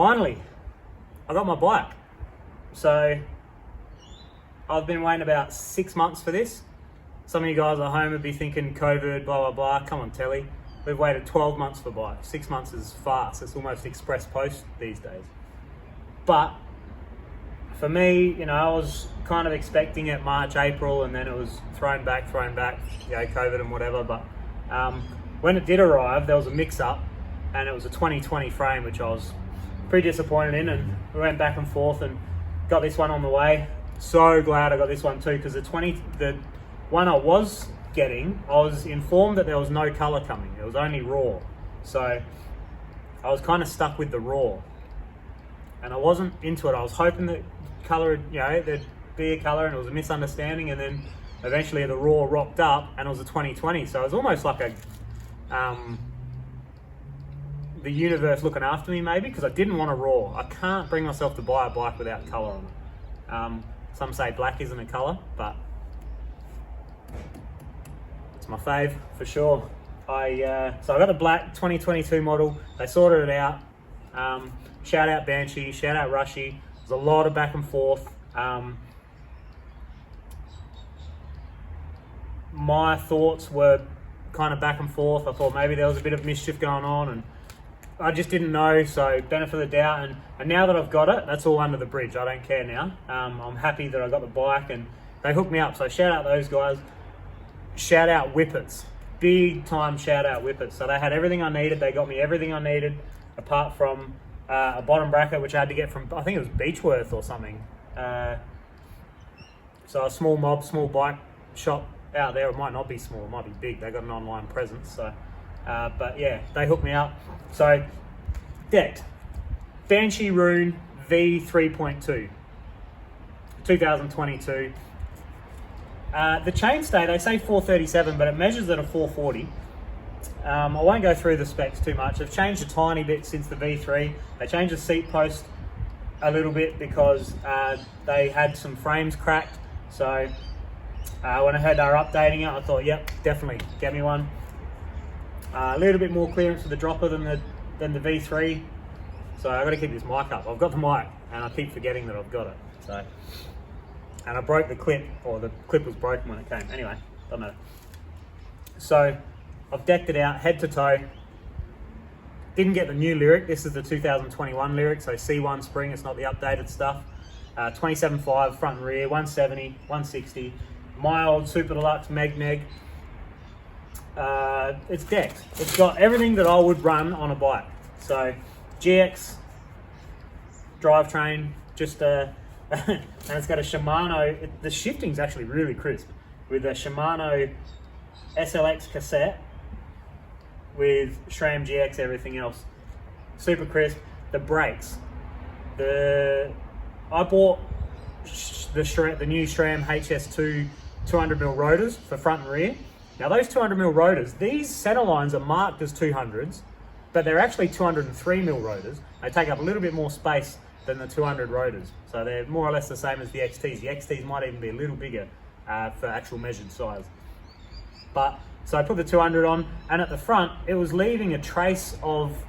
finally, I got my bike. So I've been waiting about 6 months for this. Some of you guys at home would be thinking COVID, blah, blah, blah. Come on, Telly. We've waited 12 months for bike. 6 months is fast. It's almost express post these days. But for me, you know, I was kind of expecting it March, April, and then it was thrown back, you know, COVID and whatever. But when it did arrive, there was a mix-up, and it was a 2020 frame, which I was pretty disappointed in, and we went back and forth and got this one on the way. So glad I got this one too, because the one I was getting, I was informed that there was no color coming. It was only raw. So I was kind of stuck with the raw, and I wasn't into it. I was hoping that color, you know, there'd be a color, and it was a misunderstanding, and then eventually the raw rocked up and it was a 2020. So it was almost like the universe looking after me, maybe, because I didn't want a raw. I can't bring myself to buy a bike without color on it. Some say black isn't a color, but it's my fave for sure. So I got the black 2022 model. They sorted it out. Shout out Banshee, shout out Rushy. There's a lot of back and forth. My thoughts were kind of back and forth. I thought maybe there was a bit of mischief going on, and I just didn't know, so benefit of the doubt. And now that I've got it, that's all under the bridge. I don't care now. I'm happy that I got the bike, and they hooked me up. So shout out those guys. Shout out Whippets. Big time shout out Whippets. So they had everything I needed. They got me everything I needed, apart from a bottom bracket, which I had to get from, I think it was Beechworth or something. So a small bike shop out there. It might not be small, it might be big. They got an online presence. So, but yeah, they hooked me up. So decked Banshee Rune V3.2, 2022. The chainstay, they say 437, but it measures at a 440. I won't go through the specs too much. They've changed a tiny bit since the V3. They changed the seat post a little bit because they had some frames cracked. So when I heard they were updating it, I thought, yep, definitely get me one. A little bit more clearance for the dropper than the V3. So I've got to keep this mic up. I've got the mic, and I keep forgetting that I've got it. So, and I broke the clip, or the clip was broken when it came. Anyway, doesn't matter. So I've decked it out head to toe. Didn't get the new lyric. This is the 2021 lyric, so C1 spring. It's not the updated stuff. 27.5 front and rear, 170, 160. My old Super Deluxe Meg. It's decked. It's got everything that I would run on a bike. So GX drivetrain, just and it's got a Shimano. The shifting's actually really crisp with a Shimano SLX cassette with SRAM GX, everything else super crisp. The brakes, I bought the new SRAM HS2 200mm rotors for front and rear. Now those 200mm rotors, these center lines are marked as 200s, but they're actually 203mm rotors. They take up a little bit more space than the 200 rotors. So they're more or less the same as the XTs. The XTs might even be a little bigger for actual measured size. But so I put the 200 on, and at the front, it was leaving a trace of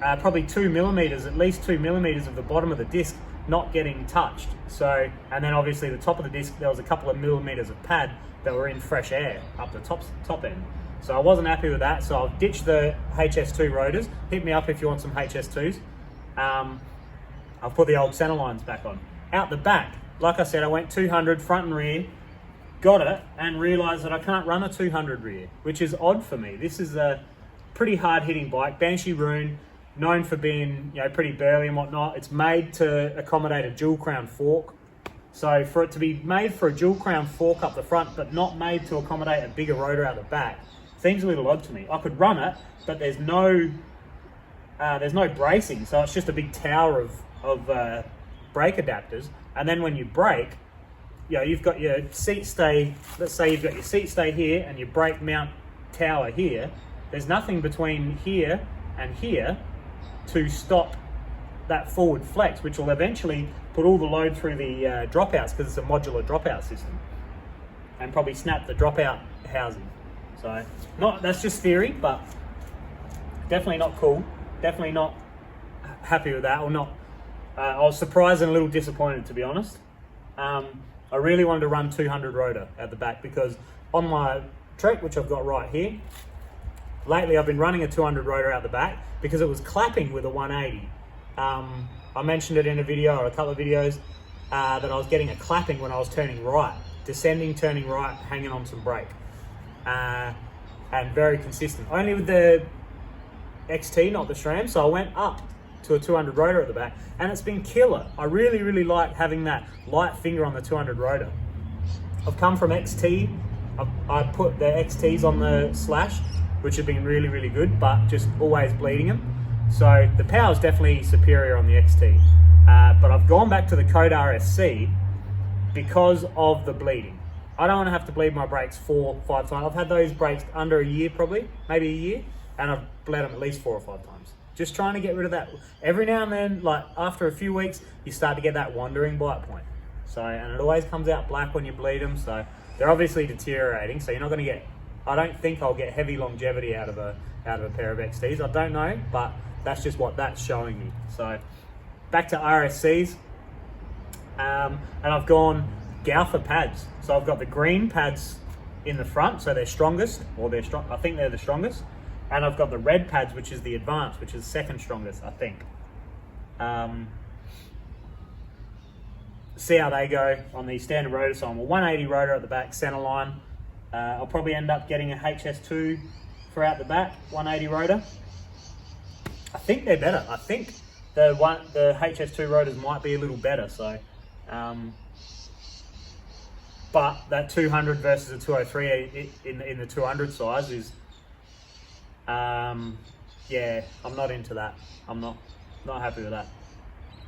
probably 2mm, at least 2mm of the bottom of the disc not getting touched. So, and then obviously the top of the disc, there was a couple of millimeters of pad that were in fresh air up the top end. So I wasn't happy with that, so I've ditched the HS2 rotors. Hit me up if you want some HS2s. I've put the old center lines back on. Out the back, like I said, I went 200 front and rear, got it, and realized that I can't run a 200 rear, which is odd for me. This is a pretty hard hitting bike. Banshee Rune, known for being, you know, pretty burly and whatnot. It's made to accommodate a dual crown fork. So for it to be made for a dual crown fork up the front, but not made to accommodate a bigger rotor out the back, seems a little odd to me. I could run it, but there's no bracing, so it's just a big tower of brake adapters. And then when you brake, you know, you've got your seat stay. Let's say you've got your seat stay here and your brake mount tower here. There's nothing between here and here to stop that forward flex, which will eventually put all the load through the dropouts, because it's a modular dropout system, and probably snap the dropout housing. So that's just theory, but definitely not cool. Definitely not happy with that, or not. I was surprised and a little disappointed, to be honest. I really wanted to run 200 rotor at the back, because on my Trek, which I've got right here, lately I've been running a 200 rotor out the back because it was clapping with a 180. I mentioned it in a video or a couple of videos that I was getting a clapping when I was turning right, descending, turning right, hanging on some brake, and very consistent. Only with the XT, not the SRAM, so I went up to a 200 rotor at the back, and it's been killer. I really like having that light finger on the 200 rotor. I've come from XT. I put the XTs on the slash, which have been really good, but just always bleeding them. So the power is definitely superior on the XT, but I've gone back to the Code RSC because of the bleeding. I don't want to have to bleed my brakes 4-5 times. I've had those brakes under a year, probably, maybe a year, and I've bled them at least 4 or 5 times. Just trying to get rid of that. Every now and then, like after a few weeks, you start to get that wandering bite point. So, and it always comes out black when you bleed them. So they're obviously deteriorating. So you're not going to get, I don't think I'll get heavy longevity out of a pair of XTs. I don't know, but that's just what that's showing me. So back to RSCs, and I've gone Gauther pads. So I've got the green pads in the front, so they're strongest, or they're strong. I think they're the strongest. And I've got the red pads, which is the advanced, which is second strongest, I think. See how they go on the standard rotor. So I'm a 180 rotor at the back, center line. I'll probably end up getting a HS2 for out the back, 180 rotor. I think they're better. I think the HS2 rotors might be a little better. So, but that 200 versus a 203 in the 200 size is. Yeah, I'm not into that. I'm not happy with that.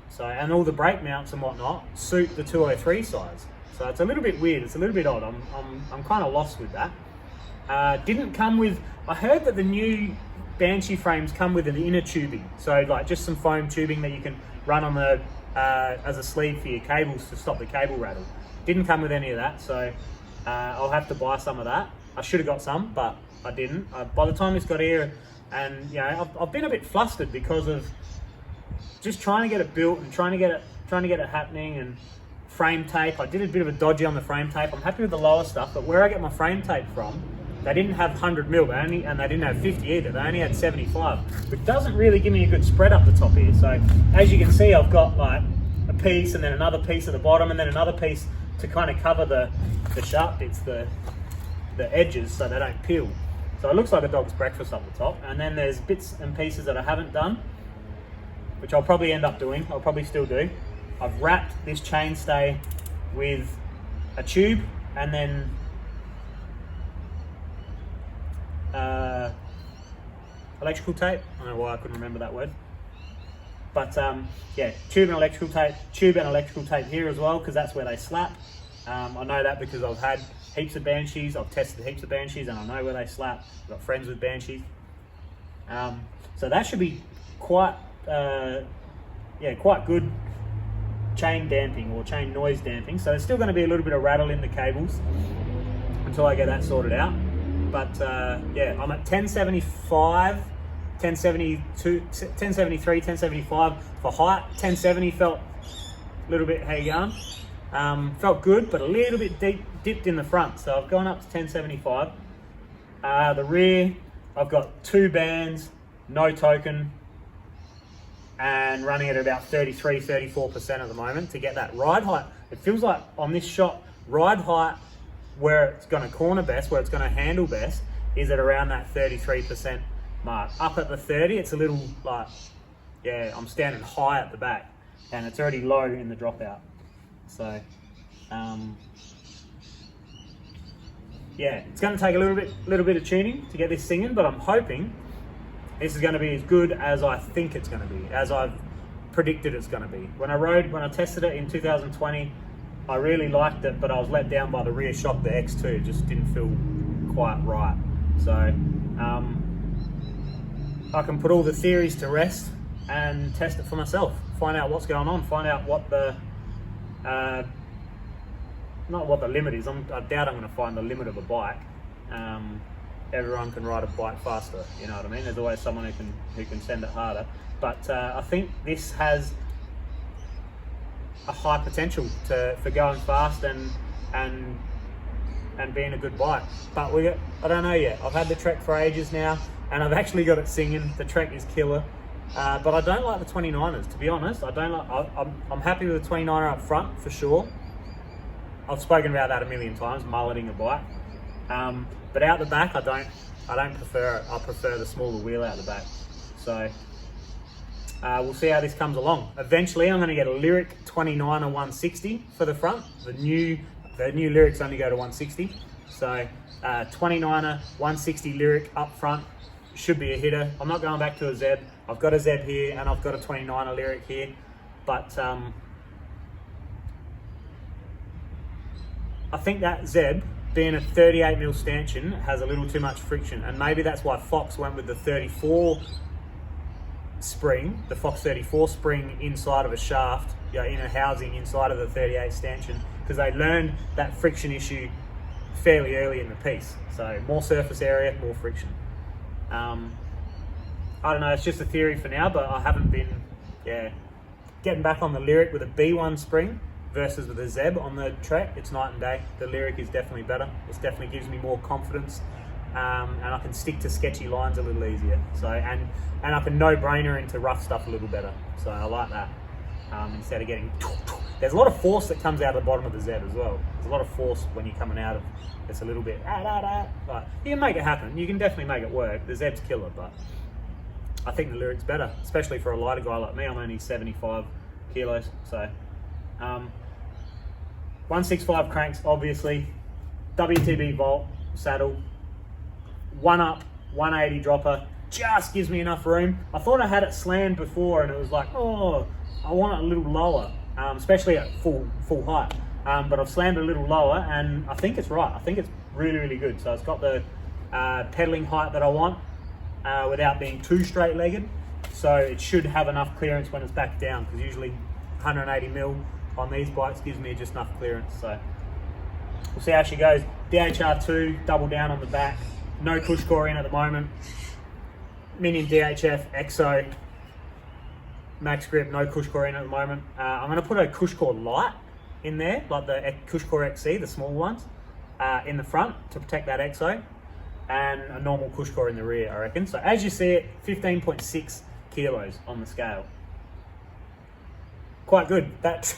So, and all the brake mounts and whatnot suit the 203 size. So it's a little bit weird. It's a little bit odd. I'm kind of lost with that. Didn't come with. I heard that the new Banshee frames come with an inner tubing. So like just some foam tubing that you can run on the as a sleeve for your cables to stop the cable rattle. Didn't come with any of that. So I'll have to buy some of that. I should have got some, but I didn't. By the time this got here, and you know, I've been a bit flustered because of just trying to get it built and trying to get it happening, and frame tape. I did a bit of a dodgy on the frame tape. I'm happy with the lower stuff, but where I get my frame tape from, they didn't have 100 mil, and they didn't have 50 either. They only had 75, which doesn't really give me a good spread up the top here. So as you can see, I've got like a piece and then another piece at the bottom, and then another piece to kind of cover the sharp bits, the edges, so they don't peel. So it looks like a dog's breakfast up the top. And then there's bits and pieces that I haven't done, which I'll probably end up doing. I'll probably still do. I've wrapped this chainstay with a tube and then electrical tape. I don't know why I couldn't remember that word. But yeah, tube and electrical tape here as well, because that's where they slap. I know that because I've had heaps of Banshees. I've tested heaps of Banshees and I know where they slap. I've got friends with Banshees. So that should be quite good chain damping or chain noise damping. So there's still going to be a little bit of rattle in the cables until I get that sorted out. But yeah, I'm at 1075, 1072, 1073, 1075 for height. 1070 felt a little bit, how you going? Felt good, but a little bit dipped in the front. So I've gone up to 1075. The rear, I've got 2 bands, no token, and running at about 33, 34% at the moment to get that ride height. It feels like on this shot, ride height where it's going to corner best, where it's going to handle best, is at around that 33% mark. Up at the 30, it's a little like, yeah, I'm standing high at the back and it's already low in the dropout. So, yeah, it's going to take a little bit of tuning to get this singing, but I'm hoping this is going to be as good as I think it's going to be, as I've predicted it's going to be. When I tested it in 2020, I really liked it, but I was let down by the rear shock, the X2. It just didn't feel quite right. So I can put all the theories to rest and test it for myself, find out what's going on, find out what the not what the limit is. I doubt I'm going to find the limit of a bike. Everyone can ride a bike faster, you know what I mean? There's always someone who can send it harder. but I think this has a high potential for going fast and being a good bike. But I don't know yet. I've had the Trek for ages now, and I've actually got it singing. The Trek is killer, but I don't like the 29ers, to be honest. I don't like. I'm happy with the 29er up front for sure. I've spoken about that a million times, mulleting a bike. But out the back, I don't prefer it. I prefer the smaller wheel out the back. So we'll see how this comes along. Eventually, I'm going to get a Lyric 29er 160 for the front. The new Lyrics only go to 160. So 29er 160 Lyric up front should be a hitter. I'm not going back to a Zeb. I've got a Zeb here and I've got a 29er Lyric here. But I think that Zeb, being a 38mm stanchion, has a little too much friction, and maybe that's why Fox went with the 34 spring, the Fox 34 spring inside of a shaft, in a housing inside of the 38 stanchion, because they learned that friction issue fairly early in the piece. So more surface area, more friction. I don't know, it's just a theory for now, but I haven't been, getting back on the Lyric with a B1 spring versus with a Zeb on the Trek. It's night and day. The Lyric is definitely better. It definitely gives me more confidence, and I can stick to sketchy lines a little easier. So and I can no-brainer into rough stuff a little better. So I like that. Instead of getting, there's a lot of force that comes out of the bottom of the Zeb as well. There's a lot of force when you're coming out of. It's a little bit but you can make it happen. You can definitely make it work. The Zeb's killer, but I think the Lyric's better, especially for a lighter guy like me. I'm only 75 kilos, so 165 cranks, obviously. WTB Volt saddle, 1-up, 180 dropper, just gives me enough room. I thought I had it slammed before and it was like, oh, I want it a little lower, especially at full height. But I've slammed it a little lower and I think it's right. I think it's really, really good. So it's got the pedaling height that I want without being too straight-legged. So it should have enough clearance when it's back down, because usually 180mm on these bikes gives me just enough clearance. So we'll see how she goes. DHR2, double down on the back. No push core in at the moment. Minion DHF, EXO, max grip, no cush core in at the moment. I'm going to put a cush core light in there, like the cush core XC, the small ones, in the front to protect that EXO, and a normal cush core in the rear, I reckon. So as you see it, 15.6 kilos on the scale. Quite good. That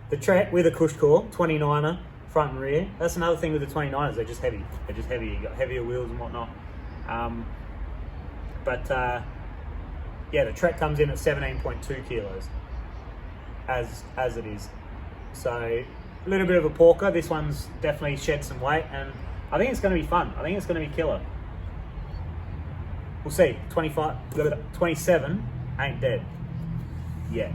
the Trek with a cush core, 29er, front and rear. That's another thing with the 29ers, they're just heavy. They're just heavy, you got heavier wheels and whatnot. Yeah, the Trek comes in at 17.2 kilos as it is. So a little bit of a porker. This one's definitely shed some weight, and I think it's going to be fun. I think it's going to be killer. We'll see. 27 ain't dead yet.